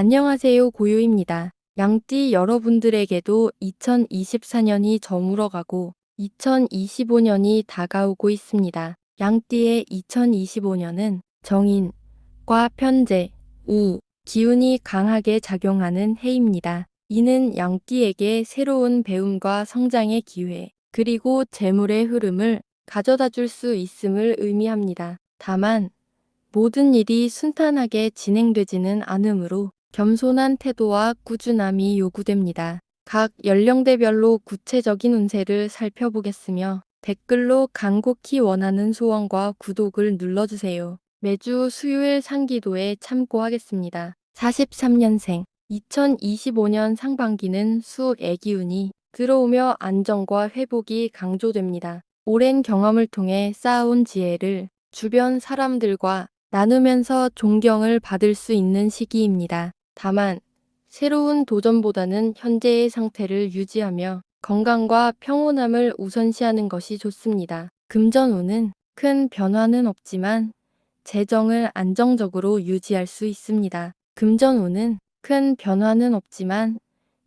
안녕하세요, 고요입니다. 양띠 여러분들에게도 2024년이 저물어가고 2025년이 다가오고 있습니다. 양띠의 2025년은 정인과 편재, 우, 기운이 강하게 작용하는 해입니다. 이는 양띠에게 새로운 배움과 성장의 기회, 그리고 재물의 흐름을 가져다 줄 수 있음을 의미합니다. 다만, 모든 일이 순탄하게 진행되지는 않으므로 겸손한 태도와 꾸준함이 요구됩니다. 각 연령대별로 구체적인 운세를 살펴보겠으며 댓글로 간곡히 원하는 소원과 구독을 눌러주세요. 매주 수요일 상기도에 참고하겠습니다. 43년생 2025년 상반기는 수의 기운이 들어오며 안정과 회복이 강조됩니다. 오랜 경험을 통해 쌓아온 지혜를 주변 사람들과 나누면서 존경을 받을 수 있는 시기입니다. 다만 새로운 도전보다는 현재의 상태를 유지하며 건강과 평온함을 우선시하는 것이 좋습니다. 금전운은 큰 변화는 없지만 재정을 안정적으로 유지할 수 있습니다. 금전운은 큰 변화는 없지만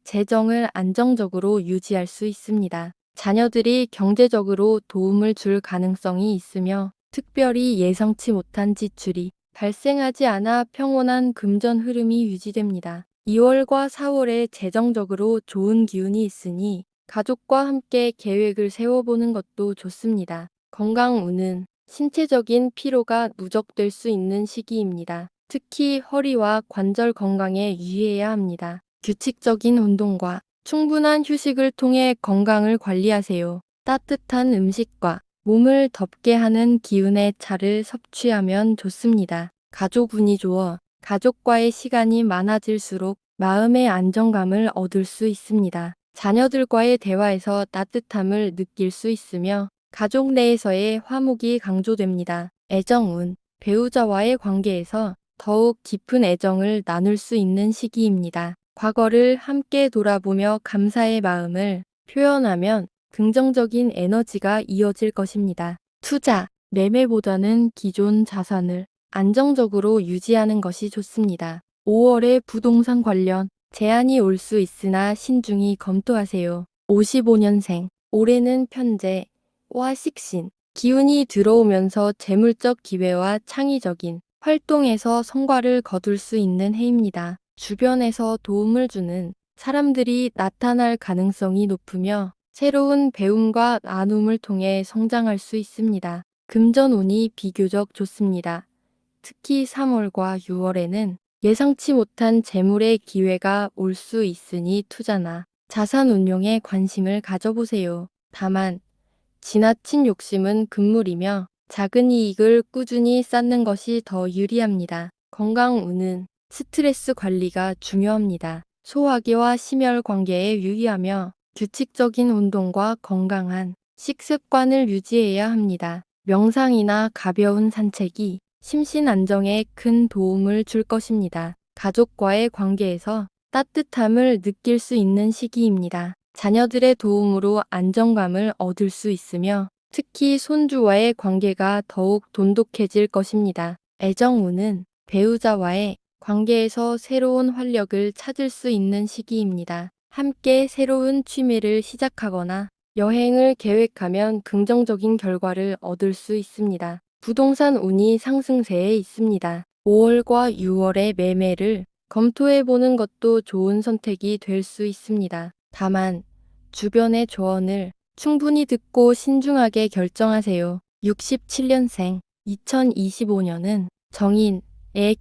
재정을 안정적으로 유지할 수 있습니다. 자녀들이 경제적으로 도움을 줄 가능성이 있으며 특별히 예상치 못한 지출이 발생하지 않아 평온한 금전 흐름이 유지됩니다. 2월과 4월에 재정적으로 좋은 기운이 있으니 가족과 함께 계획을 세워보는 것도 좋습니다. 건강운은 신체적인 피로가 누적될 수 있는 시기입니다. 특히 허리와 관절 건강에 유의해야 합니다. 규칙적인 운동과 충분한 휴식을 통해 건강을 관리하세요. 따뜻한 음식과 몸을 덥게 하는 기운의 차를 섭취하면 좋습니다. 가족 운이 좋아 가족과의 시간이 많아질수록 마음의 안정감을 얻을 수 있습니다. 자녀들과의 대화에서 따뜻함을 느낄 수 있으며 가족 내에서의 화목이 강조됩니다. 애정운, 배우자와의 관계에서 더욱 깊은 애정을 나눌 수 있는 시기입니다. 과거를 함께 돌아보며 감사의 마음을 표현하면 긍정적인 에너지가 이어질 것입니다. 투자, 매매보다는 기존 자산을 안정적으로 유지하는 것이 좋습니다. 5월에 부동산 관련 제한이 올 수 있으나 신중히 검토하세요. 55년생, 올해는 편재와 식신, 기운이 들어오면서 재물적 기회와 창의적인 활동에서 성과를 거둘 수 있는 해입니다. 주변에서 도움을 주는 사람들이 나타날 가능성이 높으며 새로운 배움과 나눔을 통해 성장할 수 있습니다. 금전운이 비교적 좋습니다. 특히 3월과 6월에는 예상치 못한 재물의 기회가 올 수 있으니 투자나 자산 운용에 관심을 가져보세요. 다만 지나친 욕심은 금물이며 작은 이익을 꾸준히 쌓는 것이 더 유리합니다. 건강운은 스트레스 관리가 중요합니다. 소화기와 심혈 관계에 유의하며 규칙적인 운동과 건강한 식습관을 유지해야 합니다. 명상이나 가벼운 산책이 심신 안정에 큰 도움을 줄 것입니다. 가족과의 관계에서 따뜻함을 느낄 수 있는 시기입니다. 자녀들의 도움으로 안정감을 얻을 수 있으며 특히 손주와의 관계가 더욱 돈독해질 것입니다. 애정운은 배우자와의 관계에서 새로운 활력을 찾을 수 있는 시기입니다. 함께 새로운 취미를 시작하거나 여행을 계획하면 긍정적인 결과를 얻을 수 있습니다. 부동산 운이 상승세에 있습니다. 5월과 6월의 매매를 검토해보는 것도 좋은 선택이 될 수 있습니다. 다만 주변의 조언을 충분히 듣고 신중하게 결정하세요. 67년생 2025년은 정인의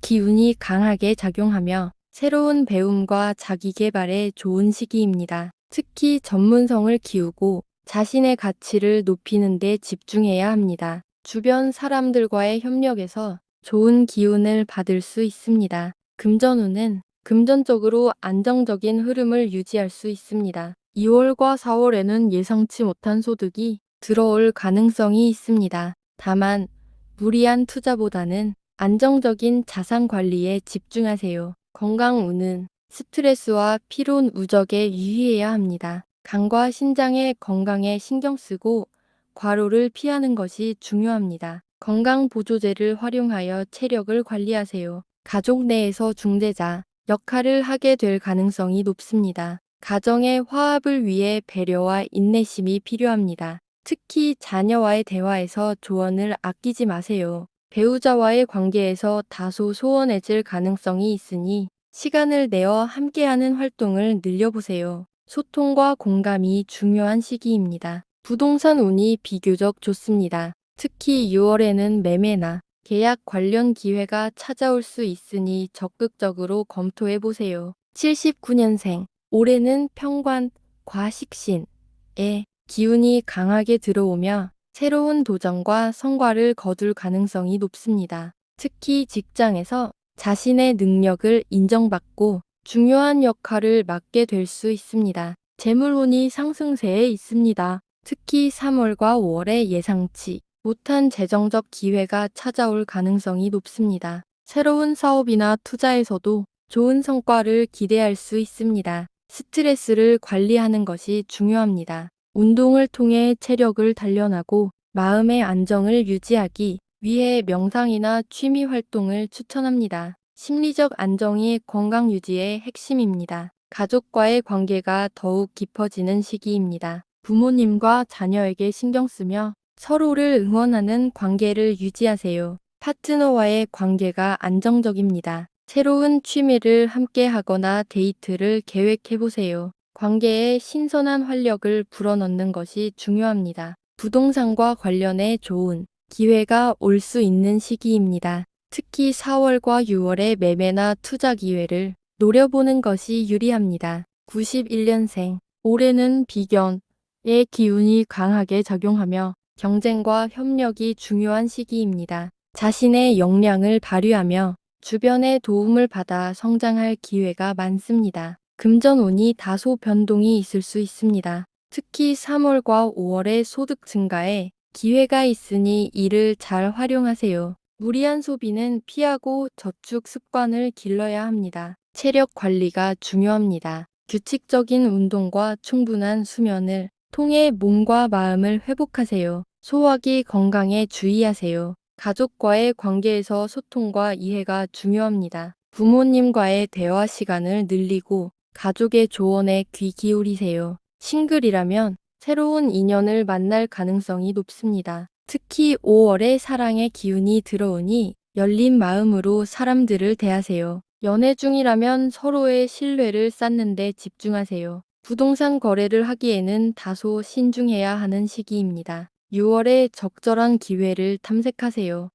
기운이 강하게 작용하며 새로운 배움과 자기 개발에 좋은 시기입니다. 특히 전문성을 키우고 자신의 가치를 높이는 데 집중해야 합니다. 주변 사람들과의 협력에서 좋은 기운을 받을 수 있습니다. 금전운은 금전적으로 안정적인 흐름을 유지할 수 있습니다. 2월과 4월에는 예상치 못한 소득이 들어올 가능성이 있습니다. 다만 무리한 투자보다는 안정적인 자산 관리에 집중하세요. 건강운은 스트레스와 피로 누적에 유의해야 합니다. 간과 신장의 건강에 신경 쓰고 과로를 피하는 것이 중요합니다. 건강보조제를 활용하여 체력을 관리하세요. 가족 내에서 중재자, 역할을 하게 될 가능성이 높습니다. 가정의 화합을 위해 배려와 인내심이 필요합니다. 특히 자녀와의 대화에서 조언을 아끼지 마세요. 배우자와의 관계에서 다소 소원해질 가능성이 있으니 시간을 내어 함께하는 활동을 늘려보세요. 소통과 공감이 중요한 시기입니다. 부동산 운이 비교적 좋습니다. 특히 6월에는 매매나 계약 관련 기회가 찾아올 수 있으니 적극적으로 검토해 보세요. 79년생. 올해는 평관, 과식신의 기운이 강하게 들어오며 새로운 도전과 성과를 거둘 가능성이 높습니다. 특히 직장에서 자신의 능력을 인정받고 중요한 역할을 맡게 될 수 있습니다. 재물운이 상승세에 있습니다. 특히 3월과 5월에 예상치 못한 재정적 기회가 찾아올 가능성이 높습니다. 새로운 사업이나 투자에서도 좋은 성과를 기대할 수 있습니다. 스트레스를 관리하는 것이 중요합니다. 운동을 통해 체력을 단련하고 마음의 안정을 유지하기 위해 명상이나 취미 활동을 추천합니다. 심리적 안정이 건강 유지의 핵심입니다. 가족과의 관계가 더욱 깊어지는 시기입니다. 부모님과 자녀에게 신경 쓰며 서로를 응원하는 관계를 유지하세요. 파트너와의 관계가 안정적입니다. 새로운 취미를 함께 하거나 데이트를 계획해 보세요. 관계에 신선한 활력을 불어넣는 것이 중요합니다. 부동산과 관련해 좋은 기회가 올 수 있는 시기입니다. 특히 4월과 6월에 매매나 투자 기회를 노려보는 것이 유리합니다. 91년생. 올해는 비견의 기운이 강하게 작용하며 경쟁과 협력이 중요한 시기입니다. 자신의 역량을 발휘하며 주변의 도움을 받아 성장할 기회가 많습니다. 금전운이 다소 변동이 있을 수 있습니다. 특히 3월과 5월에 소득 증가에 기회가 있으니 이를 잘 활용하세요. 무리한 소비는 피하고 저축 습관을 길러야 합니다. 체력 관리가 중요합니다. 규칙적인 운동과 충분한 수면을 통해 몸과 마음을 회복하세요. 소화기 건강에 주의하세요. 가족과의 관계에서 소통과 이해가 중요합니다. 부모님과의 대화 시간을 늘리고 가족의 조언에 귀 기울이세요. 싱글이라면 새로운 인연을 만날 가능성이 높습니다. 특히 5월에 사랑의 기운이 들어오니 열린 마음으로 사람들을 대하세요. 연애 중이라면 서로의 신뢰를 쌓는 데 집중하세요. 부동산 거래를 하기에는 다소 신중해야 하는 시기입니다. 6월에 적절한 기회를 탐색하세요.